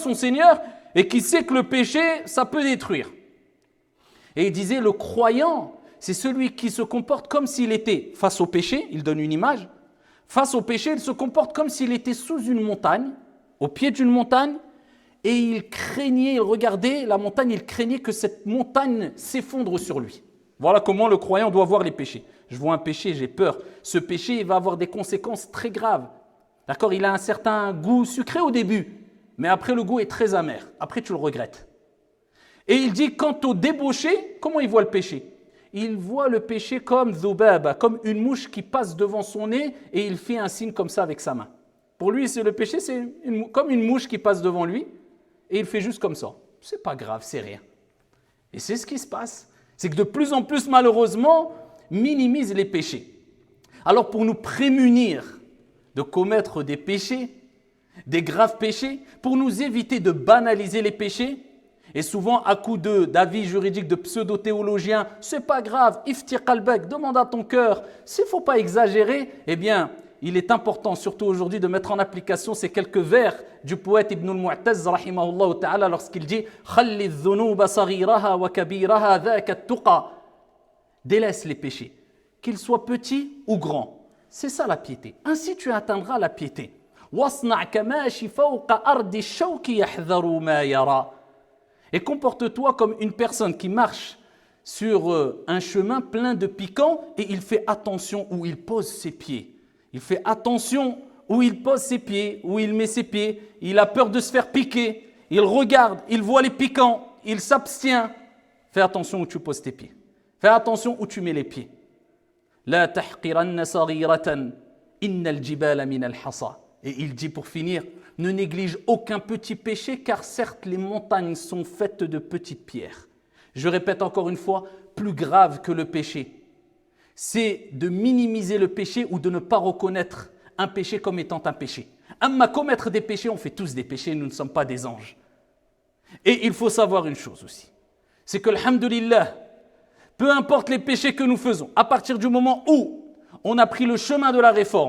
son Seigneur et qui sait que le péché, ça peut détruire. Et il disait, le croyant, c'est celui qui se comporte comme s'il était face au péché, il donne une image, face au péché, il se comporte comme s'il était sous une montagne, au pied d'une montagne, et il craignait, il regardait la montagne, il craignait que cette montagne s'effondre sur lui. Voilà comment le croyant doit voir les péchés. Je vois un péché, j'ai peur. Ce péché, il va avoir des conséquences très graves. D'accord, il a un certain goût sucré au début, mais après le goût est très amer. Après, tu le regrettes. Et il dit, quant au débauché, comment il voit le péché? Il voit le péché comme dhubaba, comme une mouche qui passe devant son nez et il fait un signe comme ça avec sa main. Pour lui, le péché, c'est comme une mouche qui passe devant lui et il fait juste comme ça. C'est pas grave, c'est rien. Et c'est ce qui se passe. C'est que de plus en plus, malheureusement, minimise les péchés. Alors pour nous prémunir de commettre des péchés, des graves péchés, pour nous éviter de banaliser les péchés, et souvent à coup d'avis juridiques de pseudo-théologiens, c'est pas grave, iftir qalbak, demande à ton cœur, s'il ne faut pas exagérer, eh bien, il est important, surtout aujourd'hui, de mettre en application ces quelques vers du poète Ibn al-Mu'taz, rahimahullah ta'ala, lorsqu'il dit « Khalli dhunuba saghiraha wa kabiraha dhaka at-tuqa » Délaisse les péchés, qu'ils soient petits ou grands. C'est ça la piété. Ainsi tu atteindras la piété. وَاصْنَعْ كَمَاشِ فَوْقَ أَرْضِ الشَّوْكِ يَحْذَرُ مَا يَرَى. Et comporte-toi comme une personne qui marche sur un chemin plein de piquants et il fait attention où il pose ses pieds. Il fait attention où il pose ses pieds, où il met ses pieds. Il a peur de se faire piquer. Il regarde, il voit les piquants, il s'abstient. Fais attention où tu poses tes pieds. Fais attention où tu mets les pieds. La tahqiranna saghiratan innal jibala min al-hasa. Et il dit pour finir, ne néglige aucun petit péché car certes les montagnes sont faites de petites pierres. Je répète encore une fois, plus grave que le péché, c'est de minimiser le péché ou de ne pas reconnaître un péché comme étant un péché. Amma commettre des péchés, on fait tous des péchés, nous ne sommes pas des anges. Et il faut savoir une chose aussi, c'est que alhamdulillah, peu importe les péchés que nous faisons, à partir du moment où on a pris le chemin de la réforme,